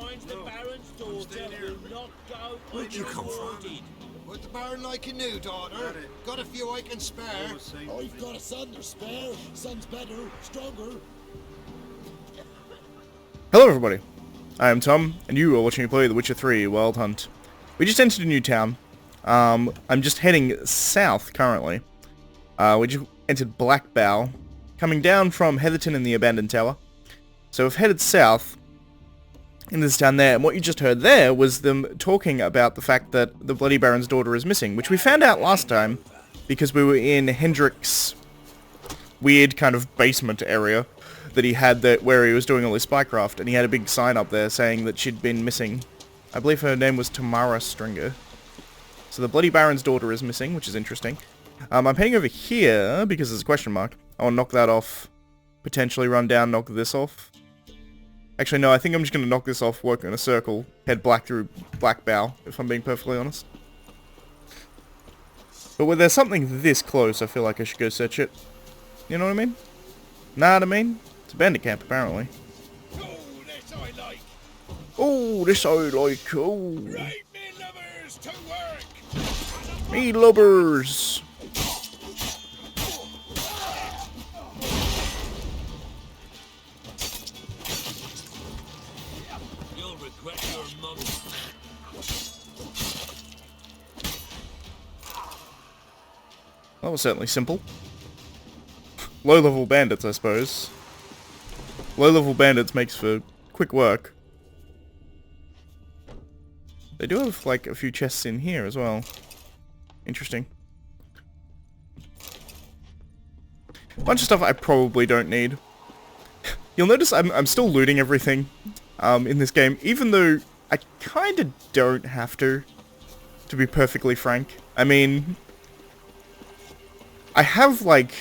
finds the Baron's daughter will not go Where'd you come from? unrewarded. Would the Baron like a new daughter? Got a few I can spare. I've got a son to spare. Son's better, stronger. Hello everybody, I am Tom, and you are watching me play The Witcher 3 Wild Hunt. We just entered a new town. I'm just heading south currently. We just entered Blackbow, coming down from Heatherton in the Abandoned Tower. So we've headed south in this town there, and what you just heard there was them talking about the fact that the Bloody Baron's daughter is missing, which we found out last time because we were in Hendrick's weird kind of basement area that he had there where he was doing all his spycraft, and he had a big sign up there saying that she'd been missing. I believe her name was Tamara Stringer. So the Bloody Baron's daughter is missing, which is interesting. I'm heading over here because there's a question mark. I want to knock that off. Potentially run down, knock this off. Actually, no, I think I'm just going to knock this off, work in a circle, head black through Blackbow, if I'm being perfectly honest. But when there's something this close, I feel like I should go search it. You know what I mean? Know what I mean? It's a bandit camp, apparently. Oh, this I like. Oh, this I like. Oh. Right, me lovers, to work. Me lubbers. You'll regret your mum. That was certainly simple. Low-level bandits, I suppose. Low-level bandits makes for quick work. They do have, like, a few chests in here as well. Interesting. Bunch of stuff I probably don't need. You'll notice I'm still looting everything in this game, even though I kinda don't have to be perfectly frank. I mean, I have, like,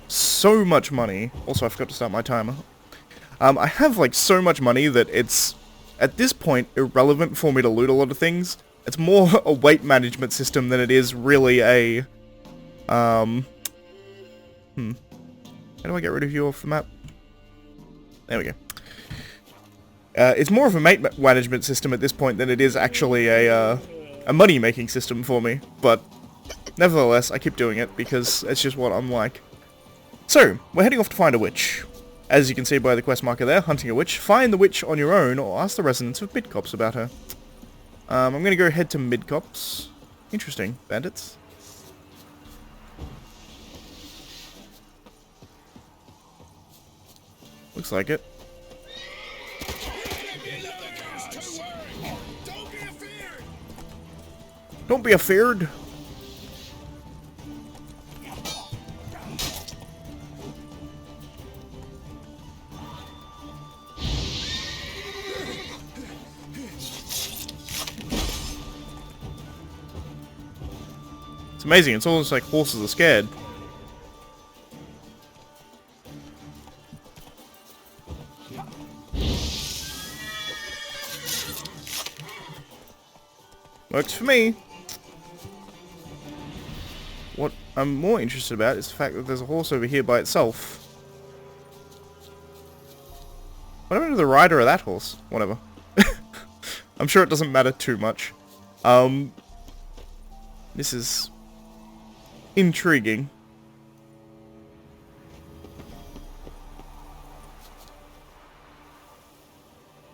so much money. Also, I forgot to start my timer. I have, like, so much money that it's, at this point, irrelevant for me to loot a lot of things. It's more a weight management system than it is really a, How do I get rid of you off the map? There we go. It's more of a weight management system at this point than it is actually a money-making system for me. But, nevertheless, I keep doing it because it's just what I'm like. So, we're heading off to find a witch. As you can see by the quest marker there, hunting a witch. Find the witch on your own, or ask the residents of Midcopse about her. I'm gonna go head to Midcopse. Interesting. Bandits. Looks like it. Don't be afeared. It's amazing, it's almost like horses are scared. Works for me. What I'm more interested about is the fact that there's a horse over here by itself. What happened to the rider of that horse? Whatever. I'm sure it doesn't matter too much. This is intriguing.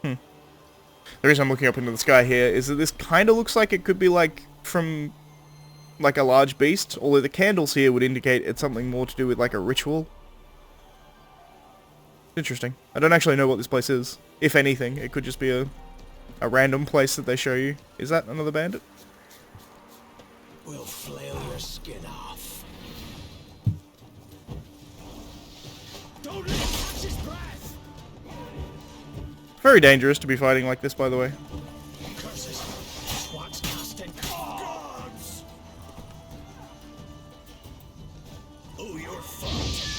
The reason I'm looking up into the sky here is that this kind of looks like it could be like from like a large beast, although the candles here would indicate it's something more to do with like a ritual. Interesting. I don't actually know what this place is. If anything, it could just be a random place that they show you. Is that another bandit? We'll flail your skin off. Don't let him catch his breath. Very dangerous to be fighting like this, by the way. Curses. What's casting gods? Oh, you're fucked.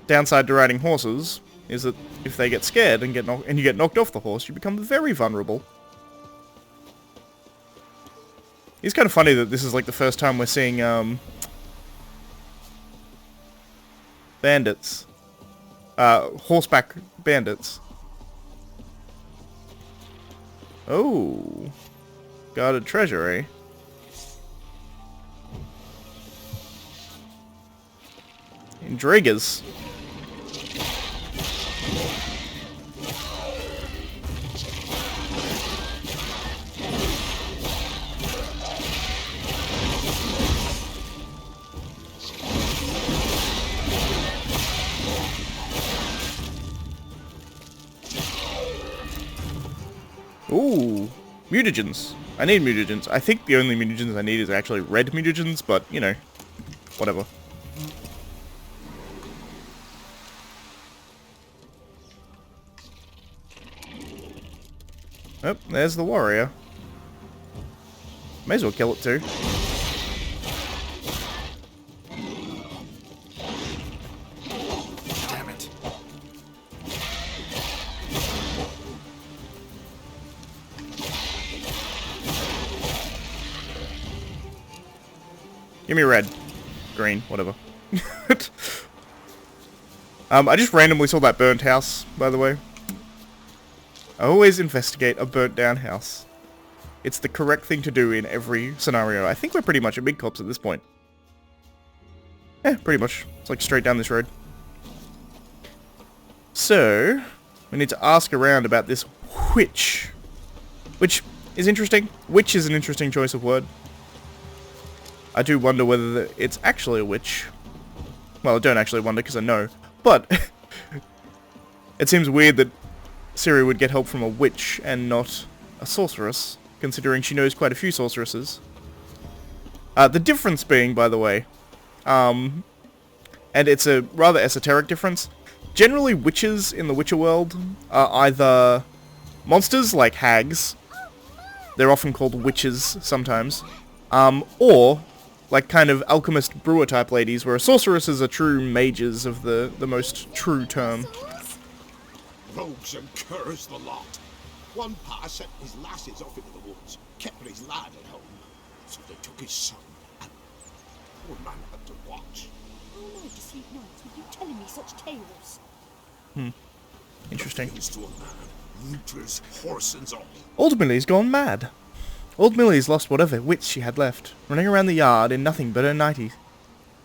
Downside to riding horses is that if they get scared and you get knocked off the horse, you become very vulnerable. It's kind of funny that this is like the first time we're seeing bandits. horseback bandits. Oh. Guarded treasure, eh? Intriguers. Ooh, mutagens. I need mutagens. I think the only mutagens I need is actually red mutagens, but, you know, whatever. Oh, there's the warrior. May as well kill it too. Damn it. Give me red. Green, whatever. I just randomly saw that burnt house, by the way. I always investigate a burnt down house. It's the correct thing to do in every scenario. I think we're pretty much at Midcopse at this point. Pretty much. It's like straight down this road. So, we need to ask around about this witch. Which is interesting. Witch is an interesting choice of word. I do wonder whether it's actually a witch. Well, I don't actually wonder because I know. But, it seems weird that Ciri would get help from a witch and not a sorceress, considering she knows quite a few sorceresses. The difference being, by the way, and it's a rather esoteric difference, generally witches in the Witcher world are either monsters like hags, they're often called witches sometimes, or like kind of alchemist brewer type ladies, where sorceresses are true mages of the most true term. Rogues and curs the lot. One pa sent his lasses off into the woods, kept his lad at home. So they took his son, and poor man had to watch. How am I to sleep nights with you telling me such tales? Interesting. Thanks to a man, neuters, horse and all. Old Millie's gone mad. Old Millie's lost whatever wits she had left, running around the yard in nothing but her nighties,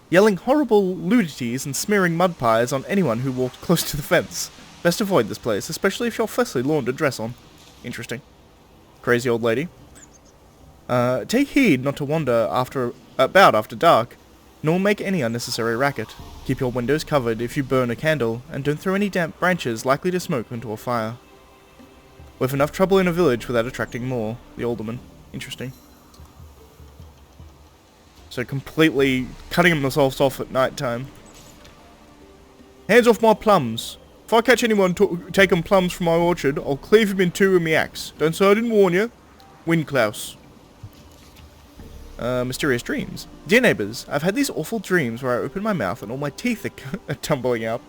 yelling horrible ludities and smearing mud pies on anyone who walked close to the fence. Best avoid this place, especially if you're freshly laundered dress on. Interesting. Crazy old lady. Take heed not to wander about after dark, nor make any unnecessary racket. Keep your windows covered if you burn a candle, and don't throw any damp branches likely to smoke into a fire. We've enough trouble in a village without attracting more. The alderman. Interesting. So completely cutting themselves off at night time. Hands off my plums. If I catch anyone taking plums from my orchard, I'll cleave him in two with me axe. Don't say I didn't warn you. Windklaus. Mysterious dreams. Dear neighbours, I've had these awful dreams where I open my mouth and all my teeth are tumbling out.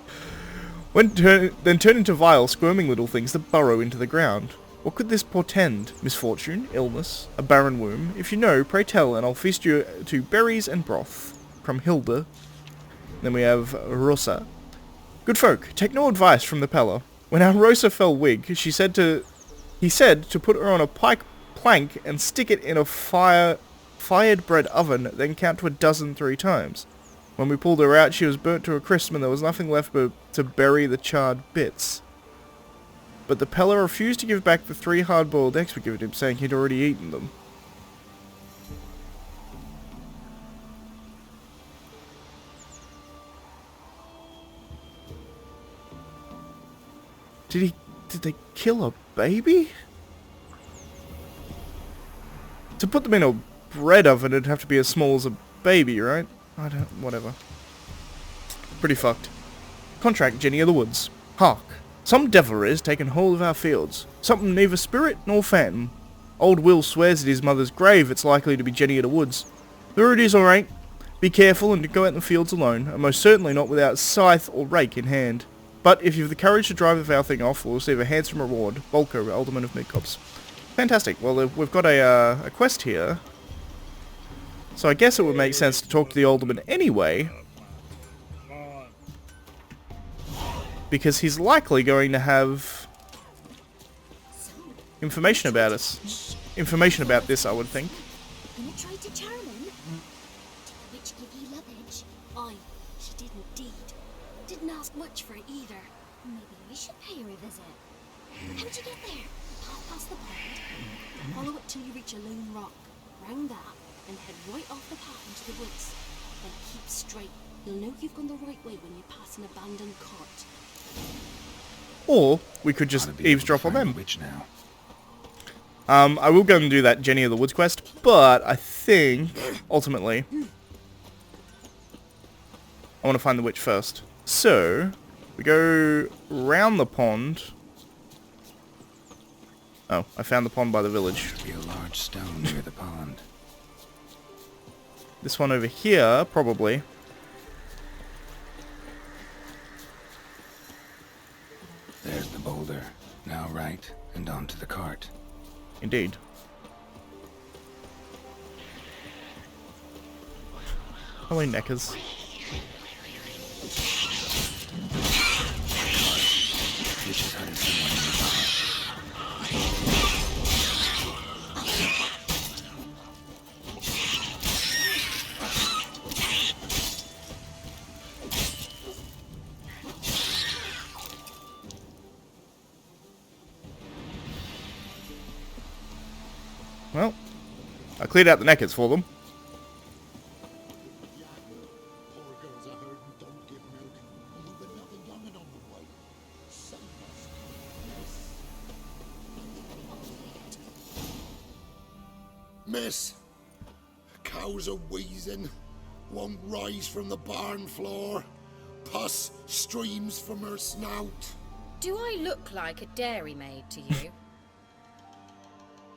Then turn into vile, squirming little things that burrow into the ground. What could this portend? Misfortune? Illness? A barren womb? If you know, pray tell, and I'll feast you to berries and broth. From Hilda. Then we have Rosa. Good folk, take no advice from the Peller. When our Rosa fell wig, he said to put her on a pike plank and stick it in a fired bread oven, then count to 12 3 times. When we pulled her out, she was burnt to a crisp and there was nothing left but to bury the charred bits. But the Peller refused to give back the 3 hard-boiled eggs we gave him, saying he'd already eaten them. Did they kill a baby? To put them in a bread oven, it'd have to be as small as a baby, right? Whatever. Pretty fucked. Contract Jenny of the Woods. Hark. Some devil is taken hold of our fields. Something neither spirit nor phantom. Old Will swears at his mother's grave it's likely to be Jenny of the Woods. Whether it is or ain't, be careful and go out in the fields alone, and most certainly not without scythe or rake in hand. But if you've the courage to drive the foul thing off, we'll receive a handsome reward. Volker, Alderman of Midcopse. Fantastic. Well, we've got a quest here. So I guess it would make sense to talk to the Alderman anyway. because he's likely going to have So, information about us. Information about this, I would think. gonna try to charm him? Did the witch give you luggage? Aye, she did indeed. Didn't ask much for it either. Maybe we should pay her a visit. How'd you get there? Path past the pond. Follow it till you reach a lone rock. Round that, and head right off the path into the woods. Then keep straight. You'll know you've gone the right way when you pass an abandoned cart. Or we could just eavesdrop on them. Witch now. I will go and do that Jenny of the Woods quest, but I think, ultimately, I want to find the witch first. So, we go round the pond. Oh, I found the pond by the village. Should be a large stone near the pond. This one over here, probably. There's the boulder. Now right, and onto the cart. Indeed. Hello, Neckers. Witch's hut is somewhere nearby. Well, I cleared out the Neckers for them. Poor girls are hurt and don't give milk. You've got nothing younger on the way. Some Miss, cows are wheezing, won't rise from the barn floor. Pus streams from her snout. Do I look like a dairymaid to you?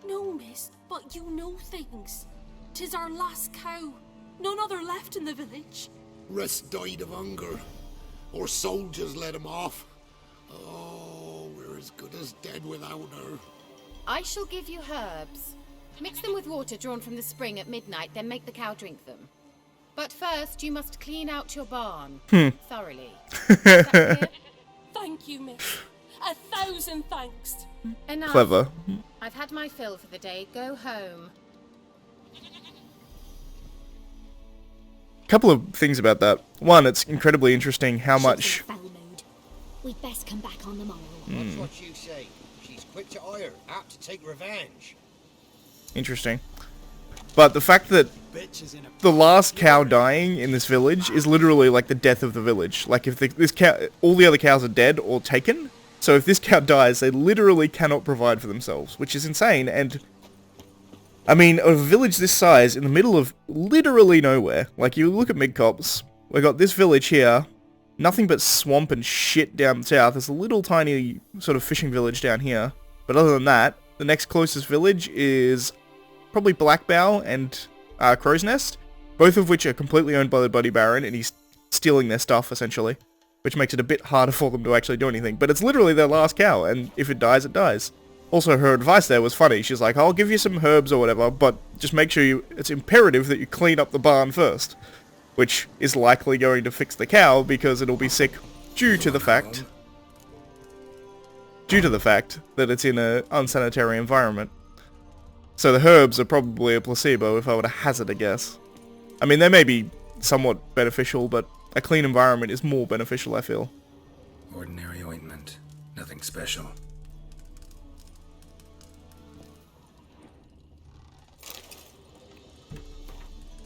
No, miss, but you know things. 'Tis our last cow. None other left in the village. Rest died of hunger, or soldiers let him off. Oh, we're as good as dead without her. I shall give you herbs. Mix them with water drawn from the spring at midnight, then make the cow drink them. But first, you must clean out your barn thoroughly. Is that clear? Thank you, miss. 1,000 thanks. Enough. Clever. I've had my fill for the day. Go home. Couple of things about that. One, it's incredibly interesting how much... She's in foul mood. We'd best come back on the morrow. That's what you say. She's quick to ire, apt to take revenge. Interesting. But the fact that the last cow dying in this village is literally like the death of the village. Like if this cow, all the other cows are dead or taken. So if this cow dies, they literally cannot provide for themselves, which is insane. And I mean, a village this size in the middle of literally nowhere. Like you look at Midcopse, we got this village here, nothing but swamp and shit down south. There's a little tiny sort of fishing village down here. But other than that, the next closest village is probably Blackbow and Crow's Nest, both of which are completely owned by the Buddy Baron, and he's stealing their stuff, essentially, which makes it a bit harder for them to actually do anything. But it's literally their last cow, and if it dies, it dies. Also, her advice there was funny. She's like, I'll give you some herbs or whatever, but just make sure it's imperative that you clean up the barn first, which is likely going to fix the cow, because it'll be sick due to the fact that it's in an unsanitary environment. So the herbs are probably a placebo, if I were to hazard a guess. I mean, they may be somewhat beneficial, but a clean environment is more beneficial, I feel. Ordinary ointment. Nothing special.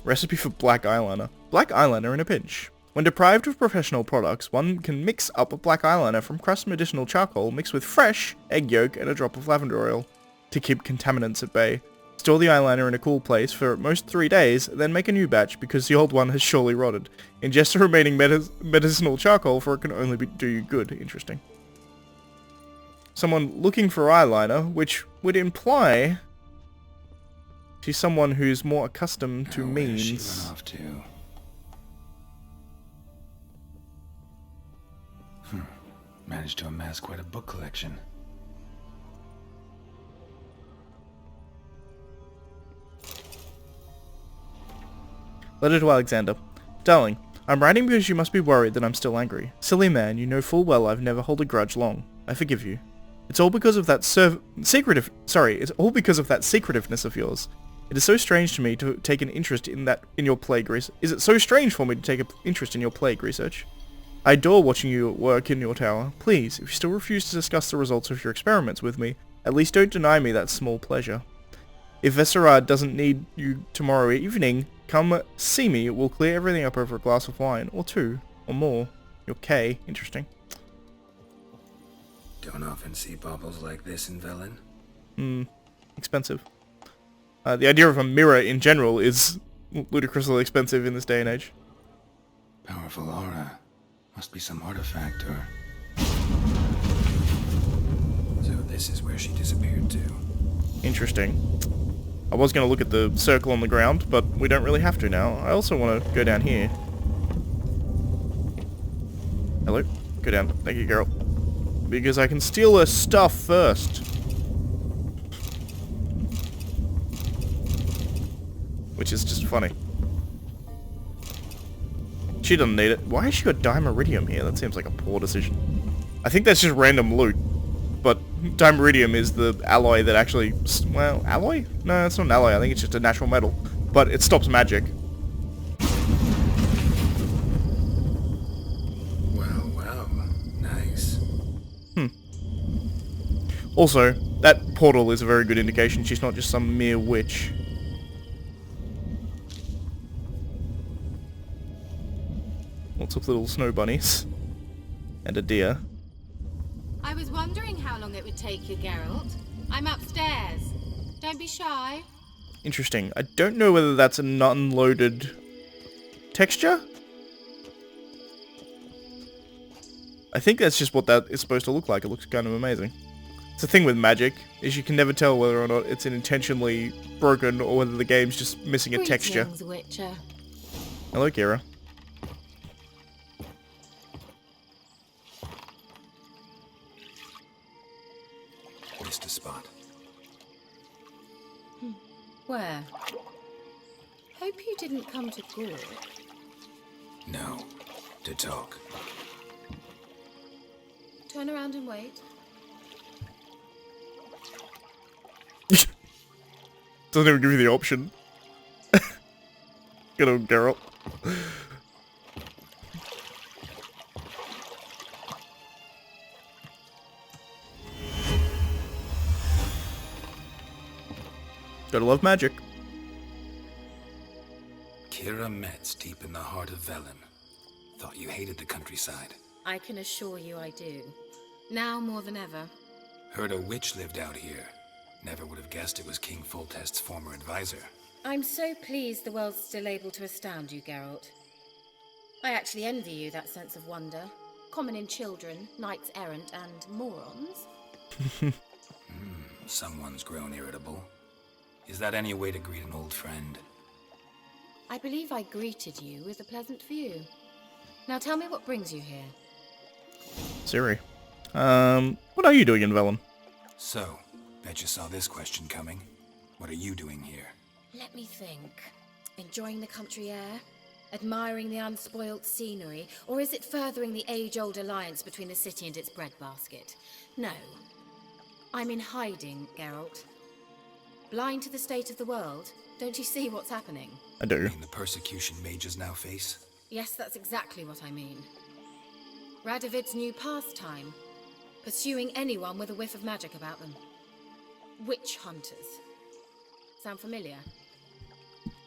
Recipe for black eyeliner. Black eyeliner in a pinch. When deprived of professional products, one can mix up a black eyeliner from crushed medicinal charcoal mixed with fresh egg yolk and a drop of lavender oil to keep contaminants at bay. Store the eyeliner in a cool place for at most 3 days, then make a new batch because the old one has surely rotted. Ingest the remaining medicinal charcoal, for it can only do you good. Interesting. Someone looking for eyeliner, which would imply she's someone who's more accustomed to Now, where does she means. run off to? Managed to amass quite a book collection. Letter to Alexander. Darling, I'm writing because you must be worried that I'm still angry. Silly man, you know full well I've never held a grudge long. I forgive you. It's all because of that it's all because of that secretiveness of yours. It is so strange to me to take an interest in your plague research. Is it so strange for me to take an interest in your plague research? I adore watching you work in your tower. Please, if you still refuse to discuss the results of your experiments with me, at least don't deny me that small pleasure. If Vesserad doesn't need you tomorrow evening, come see me. We'll clear everything up over a glass of wine, or two, or more. Your K. Interesting. Don't often see baubles like this in Velen. Expensive. The idea of a mirror in general is ludicrously expensive in this day and age. Powerful aura. Must be some artifact or... So this is where she disappeared to. Interesting. I was going to look at the circle on the ground, but we don't really have to now. I also want to go down here. Hello? Go down. Thank you, girl. Because I can steal her stuff first. Which is just funny. She doesn't need it. Why has she got Dimeridium here? That seems like a poor decision. I think that's just random loot. But Dimeridium is the alloy that actually... Well, alloy? No, it's not an alloy. I think it's just a natural metal. But it stops magic. Well, nice. Also, that portal is a very good indication she's not just some mere witch. Lots of little snow bunnies. And a deer. I was wondering how long it would take you, Geralt. I'm upstairs. Don't be shy. Interesting. I don't know whether that's an unloaded texture? I think that's just what that is supposed to look like. It looks kind of amazing. It's the thing with magic, is you can never tell whether or not it's intentionally broken or whether the game's just missing a texture. Greetings, Witcher. Hello, Kira. Missed a spot. Where? Hope you didn't come to Gore. No. To talk. Turn around and wait. Doesn't even give you the option. Good old Geralt. Gotta love magic. Kira Metz deep in the heart of Velen. Thought you hated the countryside. I can assure you I do. Now more than ever. Heard a witch lived out here. Never would have guessed it was King Foltest's former advisor. I'm so pleased the world's still able to astound you, Geralt. I actually envy you that sense of wonder. Common in children, knights errant, and morons. Someone's grown irritable. Is that any way to greet an old friend? I believe I greeted you with a pleasant view. Now tell me what brings you here. Siri. What are you doing in Velen? So, bet you saw this question coming. What are you doing here? Let me think. Enjoying the country air? Admiring the unspoilt scenery? Or is it furthering the age-old alliance between the city and its breadbasket? No. I'm in hiding, Geralt. Blind to the state of the world? Don't you see what's happening? I do. You mean the persecution mages now face? Yes, that's exactly what I mean. Radovid's new pastime. Pursuing anyone with a whiff of magic about them. Witch hunters. Sound familiar?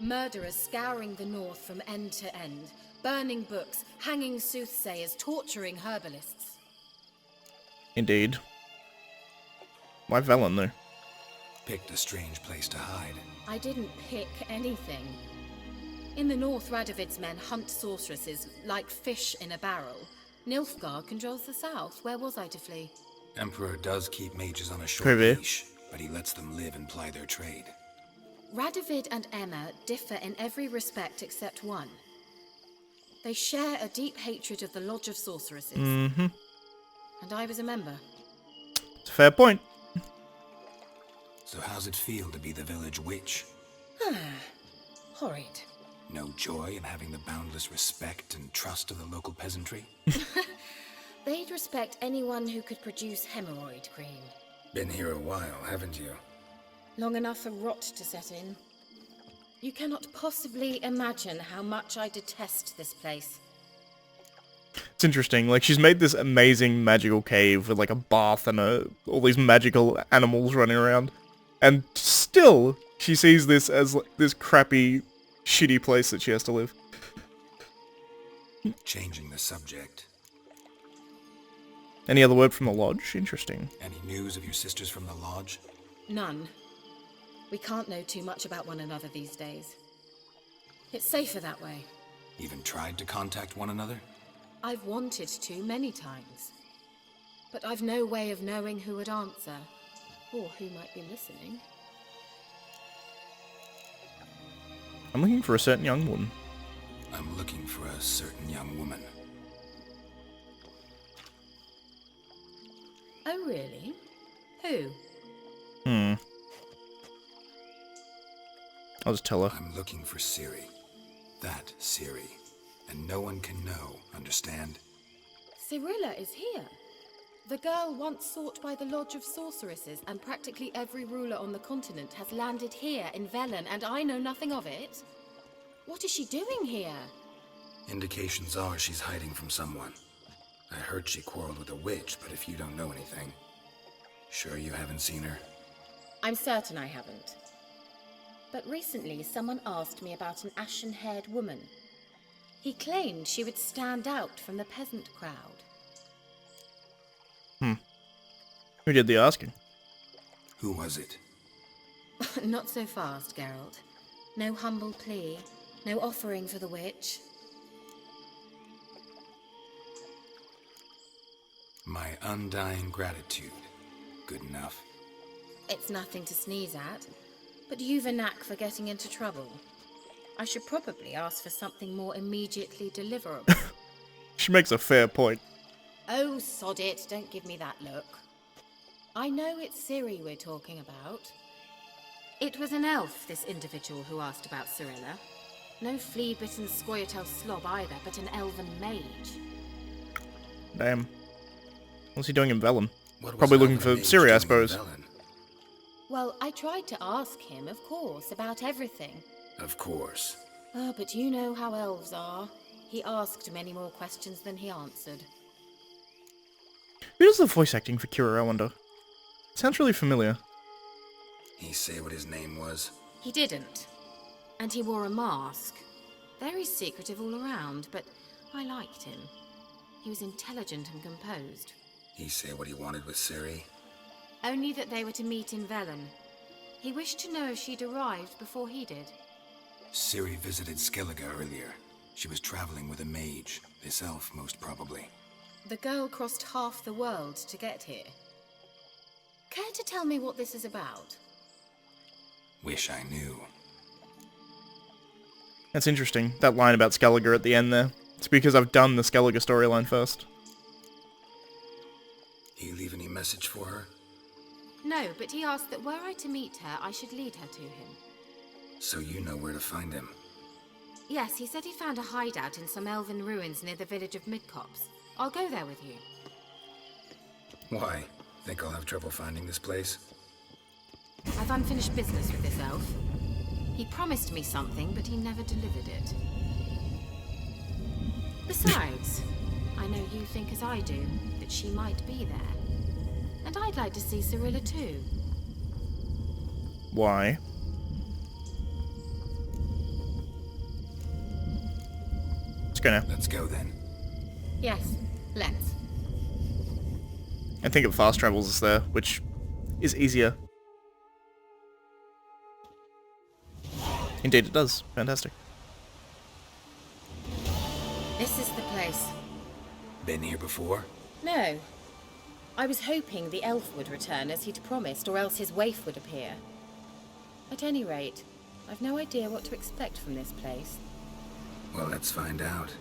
Murderers scouring the north from end to end. Burning books, hanging soothsayers, torturing herbalists. Indeed. Why Velen, though? Picked a strange place to hide. I didn't pick anything. In the north, Radovid's men hunt sorceresses like fish in a barrel. Nilfgaard controls the south. Where was I to flee? Emperor does keep mages on a short Privy. leash, but he lets them live and ply their trade. Radovid and Emma differ in every respect except one. They share a deep hatred of the Lodge of Sorceresses. Mm-hmm. And I was a member. It's a fair point. So how's it feel to be the village witch? Horrid. No joy in having the boundless respect and trust of the local peasantry? They'd respect anyone who could produce hemorrhoid cream. Been here a while, haven't you? Long enough for rot to set in. You cannot possibly imagine how much I detest this place. It's interesting, like, she's made this amazing magical cave with, like, a bath and all these magical animals running around. And still, she sees this as, like, this crappy, shitty place that she has to live. Changing the subject. Any other word from the lodge? Interesting. Any news of your sisters from the lodge? None. We can't know too much about one another these days. It's safer that way. Even tried to contact one another? I've wanted to many times. But I've no way of knowing who would answer, or who might be listening. I'm looking for a certain young woman. I'm looking for a certain young woman. Oh, really? Who? I'll just tell her. I'm looking for Ciri. That Ciri. And no one can know, understand? Cirilla is here. The girl once sought by the Lodge of Sorceresses, and practically every ruler on the continent has landed here in Velen, and I know nothing of it. What is she doing here? Indications are she's hiding from someone. I heard she quarreled with a witch, but if you don't know anything... Sure you haven't seen her? I'm certain I haven't. But recently someone asked me about an ashen-haired woman. He claimed she would stand out from the peasant crowd. Who did the asking? Who was it? Not so fast, Geralt. No humble plea, no offering for the witch. My undying gratitude. Good enough. It's nothing to sneeze at, but you've a knack for getting into trouble. I should probably ask for something more immediately deliverable. She makes a fair point. Oh, sod it, don't give me that look. I know it's Ciri we're talking about. It was an elf, this individual who asked about Cirilla. No flea-bitten Scoia'tael slob either, but an elven mage. Damn. What's he doing in Velen? What was Probably looking Elven for mage Ciri, I doing in suppose. Velen? Well, I tried to ask him, of course, about everything. Of course. Oh, but you know how elves are. He asked many more questions than he answered. Who does the voice acting for Kira, I wonder? Sounds really familiar. He say what his name was? He didn't. And he wore a mask. Very secretive all around, but I liked him. He was intelligent and composed. He say what he wanted with Ciri? Only that they were to meet in Velen. He wished to know if she'd arrived before he did. Ciri visited Skellige earlier. She was traveling with a mage. This elf, most probably. The girl crossed half the world to get here. Care to tell me what this is about? Wish I knew. That's interesting. That line about Skellige at the end there. It's because I've done the Skellige storyline first. You leave any message for her? No, but he asked that were I to meet her, I should lead her to him. So you know where to find him. Yes, he said he found a hideout in some elven ruins near the village of Midcopse. I'll go there with you. Why? Think I'll have trouble finding this place? I've unfinished business with this elf. He promised me something, but he never delivered it. Besides, I know you think as I do, that she might be there. And I'd like to see Cirilla too. Why? Let's go now. Let's go then. Yes, let's. I think it fast travels us there, which is easier. Indeed it does. Fantastic. This is the place. Been here before? No. I was hoping the elf would return as he'd promised, or else his waif would appear. At any rate, I've no idea what to expect from this place. Well, let's find out.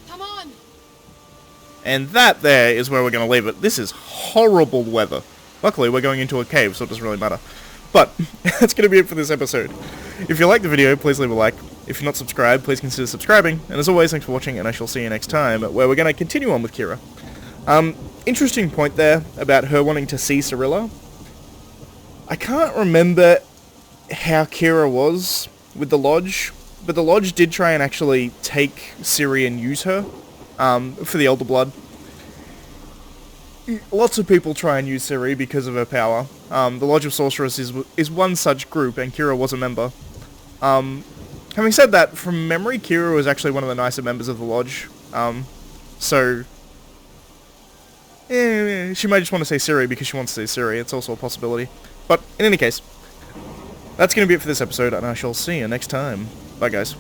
Come on! And that there is where we're going to leave it. This is horrible weather. Luckily, we're going into a cave, so it doesn't really matter. But that's going to be it for this episode. If you like the video, please leave a like. If you're not subscribed, please consider subscribing. And as always, thanks for watching, and I shall see you next time, where we're going to continue on with Kira. Interesting point there about her wanting to see Cirilla. I can't remember how Kira was with the Lodge, but the Lodge did try and actually take Ciri and use her for the Elder Blood. Lots of people try and use Ciri because of her power. The Lodge of Sorceress is one such group, and Kira was a member. Having said that, from memory, Kira was actually one of the nicer members of the Lodge. So she might just want to say Ciri because she wants to say Ciri. It's also a possibility. But in any case, that's going to be it for this episode, and I shall see you next time. Bye, guys.